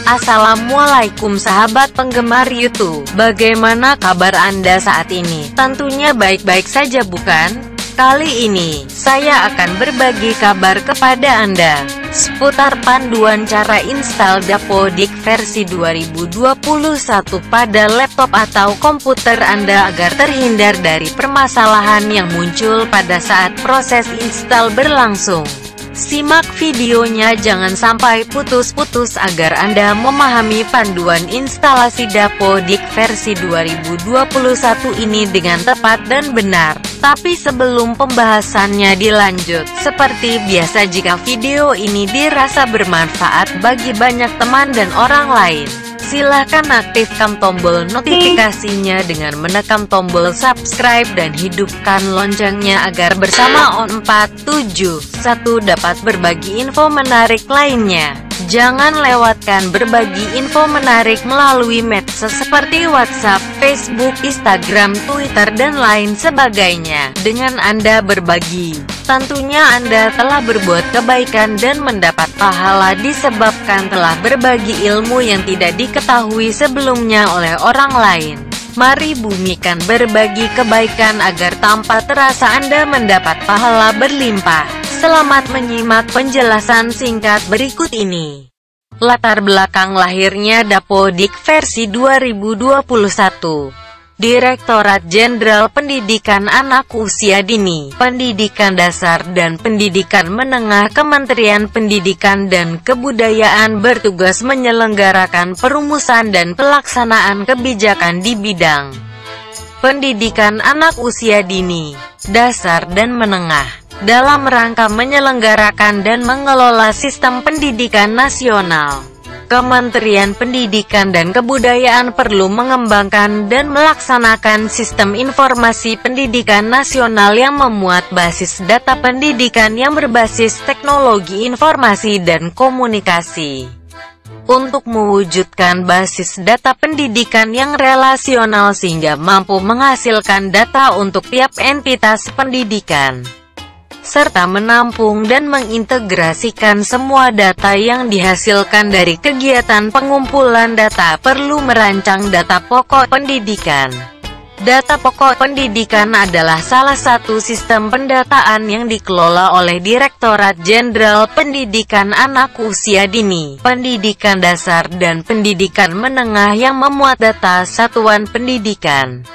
Assalamualaikum sahabat penggemar YouTube. Bagaimana kabar Anda saat ini? Tentunya baik-baik saja bukan? Kali ini, saya akan berbagi kabar kepada Anda seputar panduan cara install Dapodik versi 2021 pada laptop atau komputer Anda agar terhindar dari permasalahan yang muncul pada saat proses install berlangsung. Simak videonya jangan sampai putus-putus agar Anda memahami panduan instalasi Dapodik versi 2021 ini dengan tepat dan benar. Tapi sebelum pembahasannya dilanjut, seperti biasa jika video ini dirasa bermanfaat bagi banyak teman dan orang lain, silahkan aktifkan tombol notifikasinya dengan menekan tombol subscribe dan hidupkan loncengnya agar bersama On471 dapat berbagi info menarik lainnya. Jangan lewatkan berbagi info menarik melalui medsos seperti WhatsApp, Facebook, Instagram, Twitter, dan lain sebagainya. Dengan Anda berbagi, tentunya Anda telah berbuat kebaikan dan mendapat pahala disebabkan telah berbagi ilmu yang tidak diketahui sebelumnya oleh orang lain. Mari bumikan berbagi kebaikan agar tanpa terasa Anda mendapat pahala berlimpah. Selamat menyimak penjelasan singkat berikut ini. Latar belakang lahirnya Dapodik versi 2021. Direktorat Jenderal Pendidikan Anak Usia Dini, Pendidikan Dasar dan Pendidikan Menengah Kementerian Pendidikan dan Kebudayaan bertugas menyelenggarakan perumusan dan pelaksanaan kebijakan di bidang pendidikan anak usia dini, dasar dan menengah, dalam rangka menyelenggarakan dan mengelola sistem pendidikan nasional. Kementerian Pendidikan dan Kebudayaan perlu mengembangkan dan melaksanakan sistem informasi pendidikan nasional yang memuat basis data pendidikan yang berbasis teknologi informasi dan komunikasi. Untuk mewujudkan basis data pendidikan yang relasional sehingga mampu menghasilkan data untuk tiap entitas pendidikan, serta menampung dan mengintegrasikan semua data yang dihasilkan dari kegiatan pengumpulan data, perlu merancang data pokok pendidikan. Data pokok pendidikan adalah salah satu sistem pendataan yang dikelola oleh Direktorat Jenderal Pendidikan Anak Usia Dini, Pendidikan Dasar dan Pendidikan Menengah yang memuat data satuan pendidikan,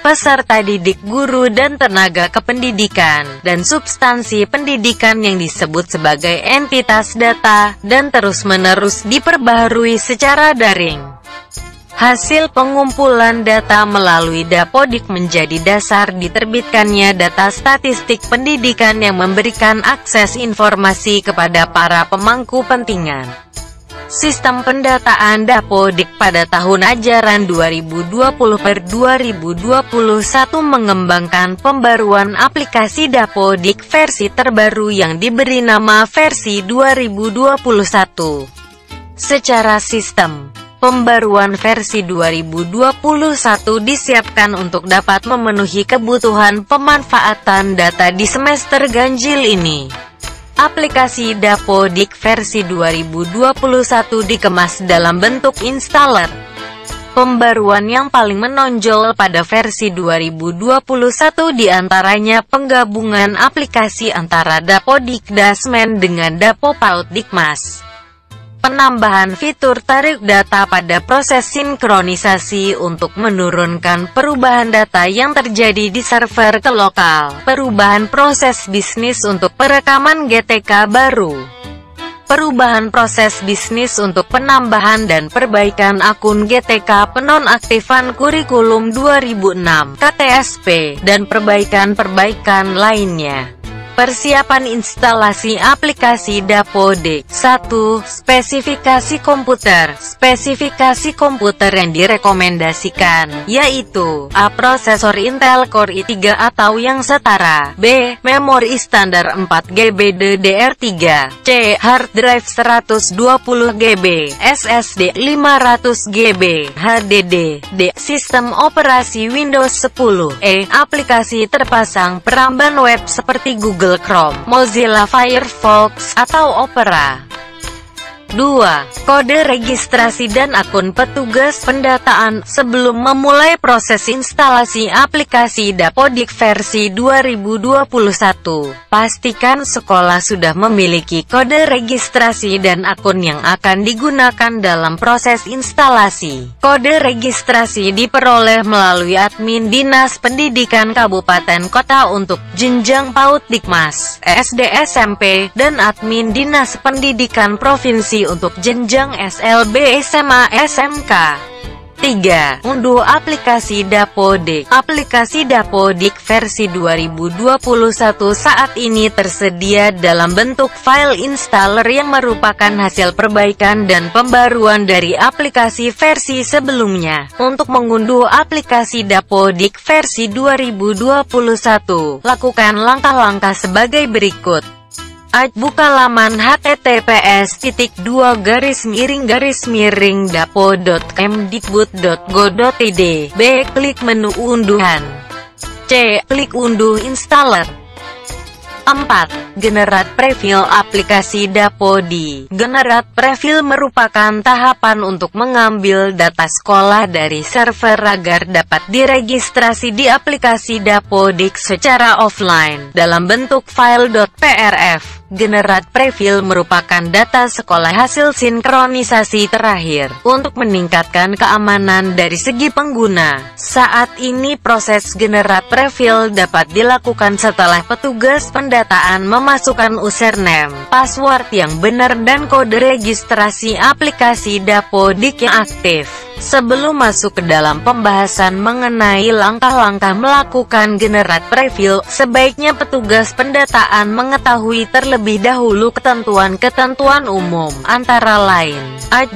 peserta didik, guru dan tenaga kependidikan, dan substansi pendidikan yang disebut sebagai entitas data, dan terus-menerus diperbaharui secara daring. Hasil pengumpulan data melalui Dapodik menjadi dasar diterbitkannya data statistik pendidikan yang memberikan akses informasi kepada para pemangku kepentingan. Sistem pendataan Dapodik pada tahun ajaran 2020/2021 mengembangkan pembaruan aplikasi Dapodik versi terbaru yang diberi nama versi 2021. Secara sistem, pembaruan versi 2021 disiapkan untuk dapat memenuhi kebutuhan pemanfaatan data di semester ganjil ini. Aplikasi Dapodik versi 2021 dikemas dalam bentuk installer. Pembaruan yang paling menonjol pada versi 2021 diantaranya penggabungan aplikasi antara Dapodik Dasmen dengan Dapopaut Dikmas. Penambahan fitur tarik data pada proses sinkronisasi untuk menurunkan perubahan data yang terjadi di server ke lokal. Perubahan proses bisnis untuk perekaman GTK baru. Perubahan proses bisnis untuk penambahan dan perbaikan akun GTK penonaktifan kurikulum 2006 KTSP, dan perbaikan-perbaikan lainnya. Persiapan instalasi aplikasi Dapodik. 1. Spesifikasi komputer. Spesifikasi komputer yang direkomendasikan yaitu A. Prosesor Intel Core i3 atau yang setara. B. Memori standar 4GB DDR3. C. Hard drive 120GB, SSD 500GB, HDD. D. Sistem operasi Windows 10. E. Aplikasi terpasang peramban web seperti Google Chrome, Mozilla Firefox, atau Opera. 2. Kode registrasi dan akun petugas pendataan. Sebelum memulai proses instalasi aplikasi Dapodik versi 2021, pastikan sekolah sudah memiliki kode registrasi dan akun yang akan digunakan dalam proses instalasi. Kode registrasi diperoleh melalui admin Dinas Pendidikan Kabupaten Kota untuk jenjang PAUD Dikmas, SD SMP, dan admin Dinas Pendidikan Provinsi untuk jenjang SLB SMA SMK. 3. Unduh aplikasi Dapodik. Aplikasi Dapodik versi 2021 saat ini tersedia dalam bentuk file installer yang merupakan hasil perbaikan dan pembaruan dari aplikasi versi sebelumnya. Untuk mengunduh aplikasi Dapodik versi 2021, lakukan langkah-langkah sebagai berikut. Buka laman https://dapo.kemdikbud.go.id. B. Klik menu unduhan. C. Klik unduh installer. 4. Generat Preview aplikasi Dapodik. Generat Preview merupakan tahapan untuk mengambil data sekolah dari server agar dapat diregistrasi di aplikasi Dapodik secara offline dalam bentuk file .prf. Generat Preview merupakan data sekolah hasil sinkronisasi terakhir untuk meningkatkan keamanan dari segi pengguna. Saat ini proses Generat Preview dapat dilakukan setelah petugas pendataan memasukkan username, password yang benar dan kode registrasi aplikasi Dapodik yang aktif. Sebelum masuk ke dalam pembahasan mengenai langkah-langkah melakukan Generat Preview, sebaiknya petugas pendataan mengetahui terlebih dahulu ketentuan-ketentuan umum, antara lain,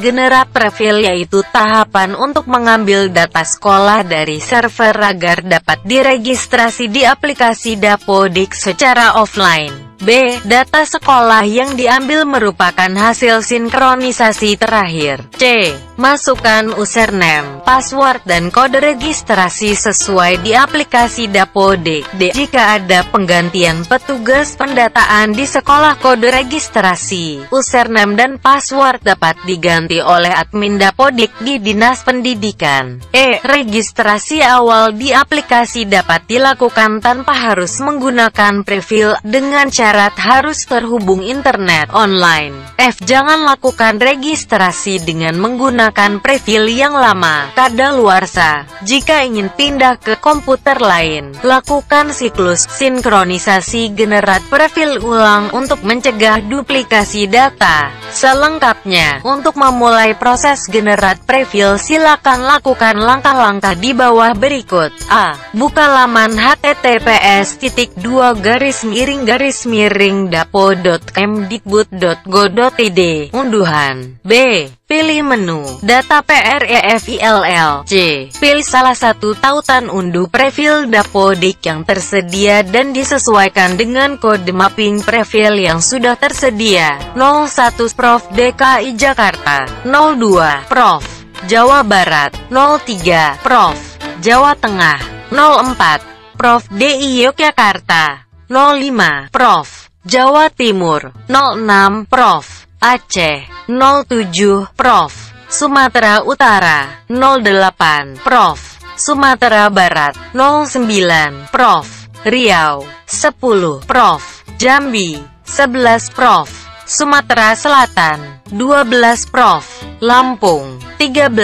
Generat Preview yaitu tahapan untuk mengambil data sekolah dari server agar dapat diregistrasi di aplikasi Dapodik secara offline. B. Data sekolah yang diambil merupakan hasil sinkronisasi terakhir. C. Masukkan username, password, dan kode registrasi sesuai di aplikasi Dapodik. D. Jika ada penggantian petugas pendataan di sekolah, kode registrasi, username, dan password dapat diganti oleh admin Dapodik di Dinas Pendidikan. E. Registrasi awal di aplikasi dapat dilakukan tanpa harus menggunakan preview dengan syarat harus terhubung internet online. F. Jangan lakukan registrasi dengan menggunakan preview yang lama, kadaluarsa. Jika ingin pindah ke komputer lain, lakukan siklus sinkronisasi Generat Preview ulang untuk mencegah duplikasi data. Selengkapnya, untuk memulai proses Generat Preview silakan lakukan langkah-langkah di bawah berikut. A. Buka laman https://dapo.kemdikbud.go.id. Unduhan. B. Pilih menu Data PREFILL. C. Pilih salah satu tautan unduh preview Dapodik yang tersedia dan disesuaikan dengan kode mapping preview yang sudah tersedia. 01 Prof DKI Jakarta, 02 Prof Jawa Barat, 03 Prof Jawa Tengah, 04 Prof DI Yogyakarta, 05 Prof Jawa Timur, 06 Prof Aceh, 07 Prof Sumatera Utara, 08 Prof Sumatera Barat, 09 Prof Riau, 10 Prof Jambi, 11 Prof Sumatera Selatan, 12 Prof Lampung, 13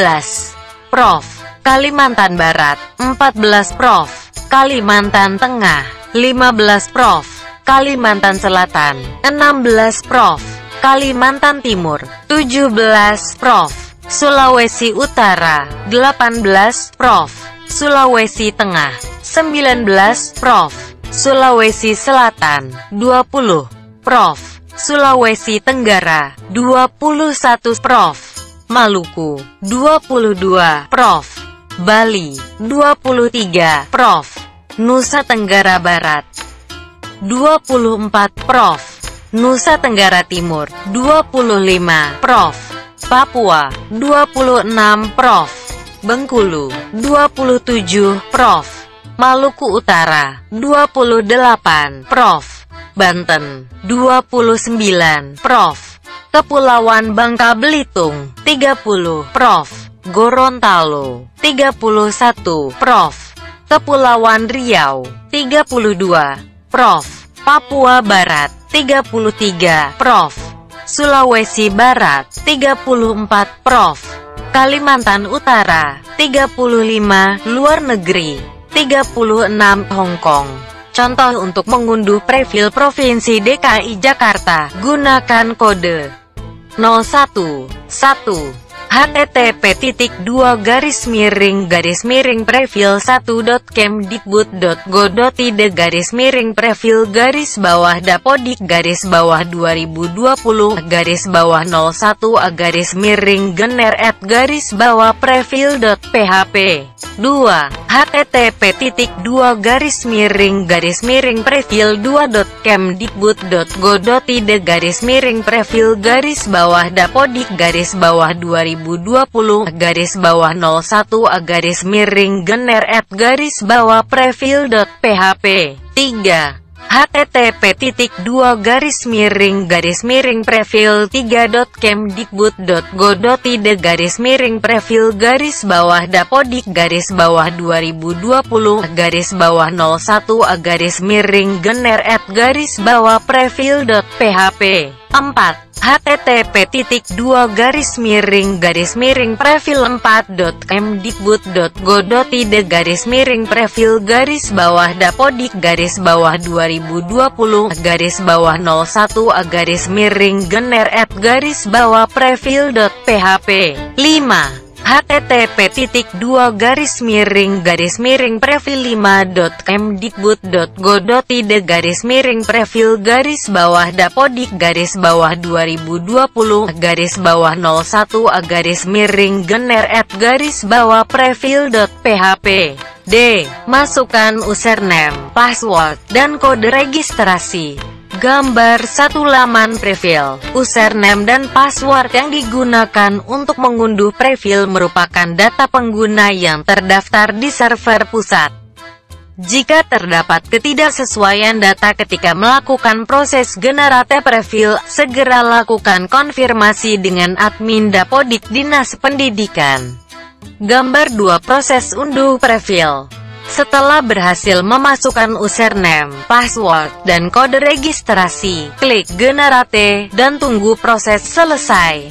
Prof Kalimantan Barat, 14 Prof Kalimantan Tengah, 15 Prof Kalimantan Selatan, 16 Prof Kalimantan Timur, 17 Prof Sulawesi Utara, 18 Prof Sulawesi Tengah, 19 Prof Sulawesi Selatan, 20 Prof Sulawesi Tenggara, 21 Prof Maluku, 22 Prof Bali, 23 Prof Nusa Tenggara Barat, 24 Prof Nusa Tenggara Timur, 25 Prof Papua, 26 Prof Bengkulu, 27 Prof Maluku Utara, 28 Prof Banten, 29 Prof Kepulauan Bangka Belitung, 30, Prof. Gorontalo, 31, Prof. Kepulauan Riau, 32, Prof. Papua Barat, 33, Prof. Sulawesi Barat, 34, Prof. Kalimantan Utara, 35, Luar Negeri, 36, Hong Kong. Contoh untuk mengunduh profil Provinsi DKI Jakarta, gunakan kode 011 http://profil1.kemdikbud.go.id /dapodik_2020/01/gener@profil.php 2. http://profil2.kemdikbud.go.id/profil-dapodik_2020/gener@profil.php 3. http://profil3.kemdikbud.go.id/profil-01/gener@profil.php 4. http://profil4.kemdikbud.go.id/profil-01/gener@profil.php 5. http://profil5.kemdikbud.go.id/profil-01/gener@profil.php D. Masukkan username, password, dan kode registrasi. Gambar 1 laman profil. Username dan password yang digunakan untuk mengunduh profil merupakan data pengguna yang terdaftar di server pusat. Jika terdapat ketidaksesuaian data ketika melakukan proses generate profil, segera lakukan konfirmasi dengan admin Dapodik Dinas Pendidikan. Gambar 2 proses unduh profil. Setelah berhasil memasukkan username, password, dan kode registrasi, klik generate, dan tunggu proses selesai.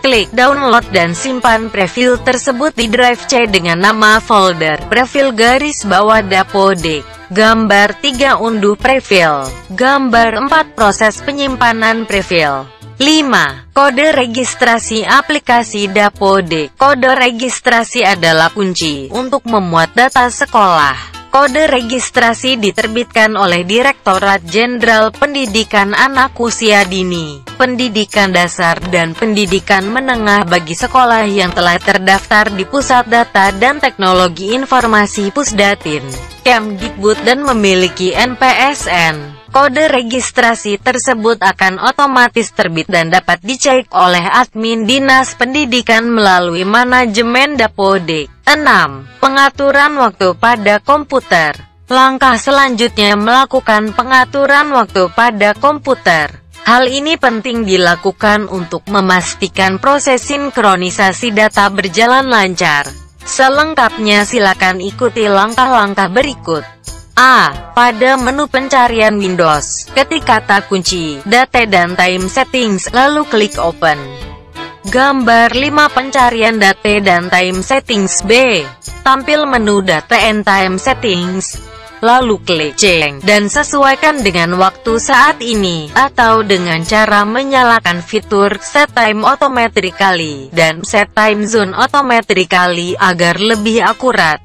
Klik download dan simpan profil tersebut di drive C dengan nama folder profil_Dapodik. Gambar 3 unduh profil. Gambar 4 proses penyimpanan profil. 5. Kode registrasi aplikasi Dapodik. Kode registrasi adalah kunci untuk memuat data sekolah. Kode registrasi diterbitkan oleh Direktorat Jenderal Pendidikan Anak Usia Dini, Pendidikan Dasar dan Pendidikan Menengah bagi sekolah yang telah terdaftar di Pusat Data dan Teknologi Informasi Pusdatin, Kemdikbud dan memiliki NPSN. Kode registrasi tersebut akan otomatis terbit dan dapat dicek oleh admin Dinas Pendidikan melalui manajemen Dapodik. 6. Pengaturan waktu pada komputer. Langkah selanjutnya melakukan pengaturan waktu pada komputer. Hal ini penting dilakukan untuk memastikan proses sinkronisasi data berjalan lancar. Selengkapnya silakan ikuti langkah-langkah berikut. A. Pada menu pencarian Windows, ketik kata kunci, date dan time settings, lalu klik open. Gambar 5 pencarian date dan time settings. B. Tampil menu date and time settings, lalu klik change, dan sesuaikan dengan waktu saat ini, atau dengan cara menyalakan fitur set time automatically, dan set time zone automatically agar lebih akurat.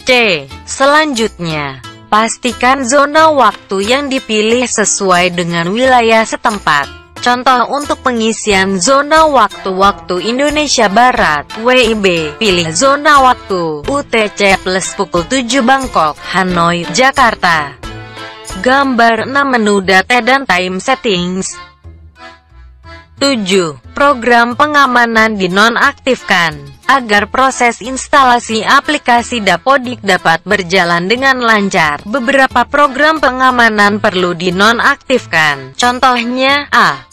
C. Selanjutnya, pastikan zona waktu yang dipilih sesuai dengan wilayah setempat. Contoh untuk pengisian zona waktu Indonesia Barat, WIB, pilih zona waktu UTC plus pukul 7 Bangkok, Hanoi, Jakarta. Gambar 6 menu data dan time settings. 7. Program pengamanan dinonaktifkan. Agar proses instalasi aplikasi Dapodik dapat berjalan dengan lancar, beberapa program pengamanan perlu dinonaktifkan. Contohnya, A.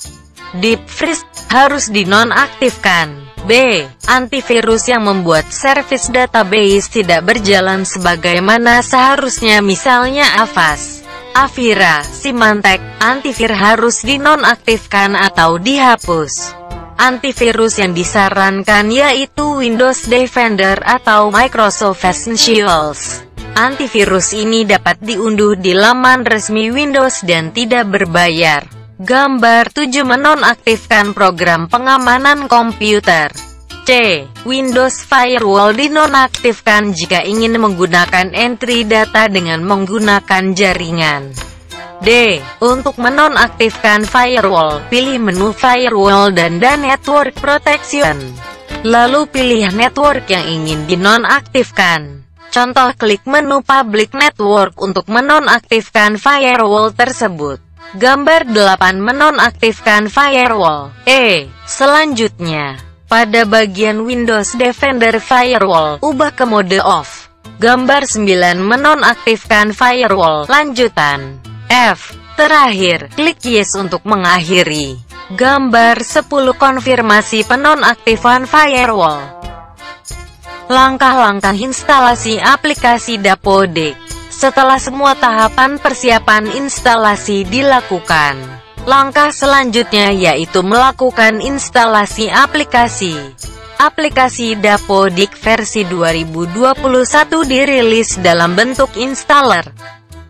Deep freeze harus dinonaktifkan. B. Antivirus yang membuat servis database tidak berjalan sebagaimana seharusnya, misalnya Avast, Avira, Symantec. Antivirus harus dinonaktifkan atau dihapus. Antivirus yang disarankan yaitu Windows Defender atau Microsoft Essentials. Antivirus ini dapat diunduh di laman resmi Windows dan tidak berbayar. Gambar 7. Menonaktifkan program pengamanan komputer. C. Windows Firewall dinonaktifkan jika ingin menggunakan entry data dengan menggunakan jaringan. D. Untuk menonaktifkan firewall, pilih menu Firewall dan Network Protection. Lalu pilih network yang ingin dinonaktifkan. Contoh, klik menu Public Network untuk menonaktifkan firewall tersebut. Gambar 8. Menonaktifkan firewall. Selanjutnya, pada bagian Windows Defender Firewall, ubah ke mode off. Gambar 9. Menonaktifkan firewall. Lanjutan. F. Terakhir, klik yes untuk mengakhiri. Gambar 10. Konfirmasi penonaktifan firewall. Langkah-langkah instalasi aplikasi Dapodik. Setelah semua tahapan persiapan instalasi dilakukan, langkah selanjutnya yaitu melakukan instalasi aplikasi. Aplikasi Dapodik versi 2021 dirilis dalam bentuk installer.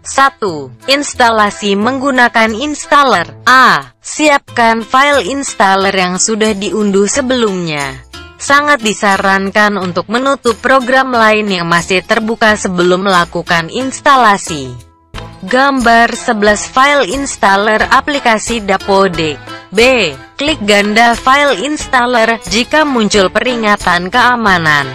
1. Instalasi menggunakan installer. A. Siapkan file installer yang sudah diunduh sebelumnya. Sangat disarankan untuk menutup program lain yang masih terbuka sebelum melakukan instalasi. Gambar 11. File installer aplikasi Dapodik. B. Klik ganda file installer jika muncul peringatan keamanan.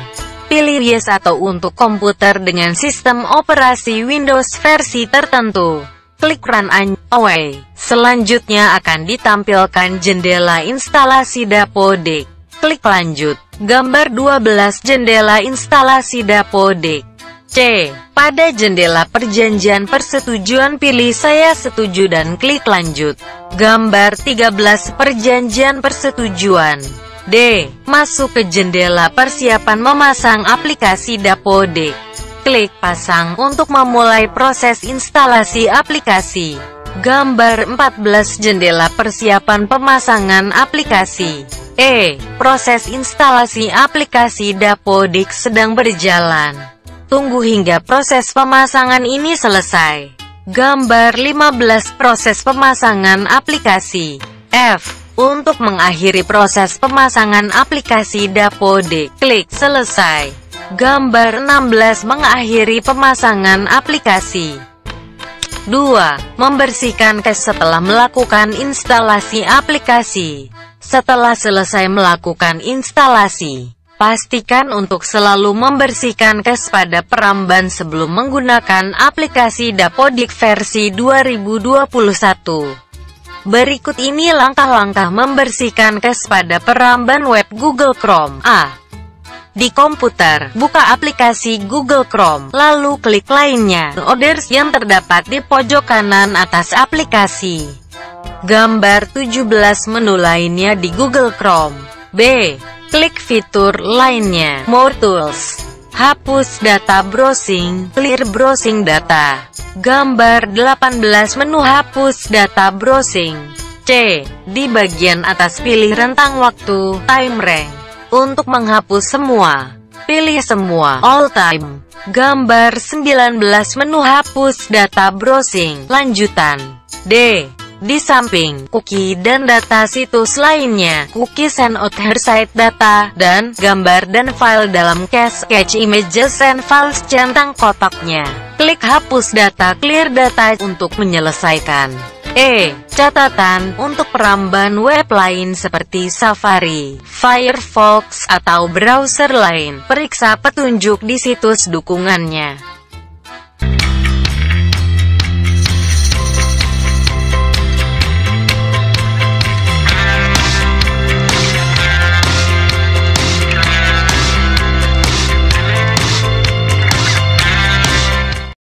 Pilih yes atau untuk komputer dengan sistem operasi Windows versi tertentu. Klik Run Anyway. Selanjutnya akan ditampilkan jendela instalasi Dapodik. Klik lanjut. Gambar 12. Jendela instalasi Dapodik. C. Pada jendela perjanjian persetujuan pilih saya setuju dan klik lanjut. Gambar 13. Perjanjian persetujuan. D. Masuk ke jendela persiapan memasang aplikasi Dapodik. Klik pasang untuk memulai proses instalasi aplikasi. Gambar 14. Jendela persiapan pemasangan aplikasi. Proses instalasi aplikasi Dapodik sedang berjalan. Tunggu hingga proses pemasangan ini selesai. Gambar 15. Proses pemasangan aplikasi. F. Untuk mengakhiri proses pemasangan aplikasi Dapodik, klik selesai. Gambar 16. Mengakhiri pemasangan aplikasi. 2. Membersihkan cache setelah melakukan instalasi aplikasi. Setelah selesai melakukan instalasi, pastikan untuk selalu membersihkan cache pada peramban sebelum menggunakan aplikasi Dapodik versi 2021. Berikut ini langkah-langkah membersihkan cache pada peramban web Google Chrome. A. Di komputer, buka aplikasi Google Chrome, lalu klik lainnya, Others yang terdapat di pojok kanan atas aplikasi. Gambar 17. Menu lainnya di Google Chrome. B. Klik fitur lainnya, More Tools. Hapus data browsing, Clear browsing data. Gambar 18. Menu hapus data browsing. C. Di bagian atas pilih rentang waktu, Time Range. Untuk menghapus semua, pilih semua, All Time. Gambar 19. Menu hapus data browsing, lanjutan. D. Di samping cookie dan data situs lainnya, cookies and other site data, dan gambar dan file dalam cache images and files centang kotaknya. Klik hapus data, clear data untuk menyelesaikan. Catatan untuk peramban web lain seperti Safari, Firefox, atau browser lain, periksa petunjuk di situs dukungannya.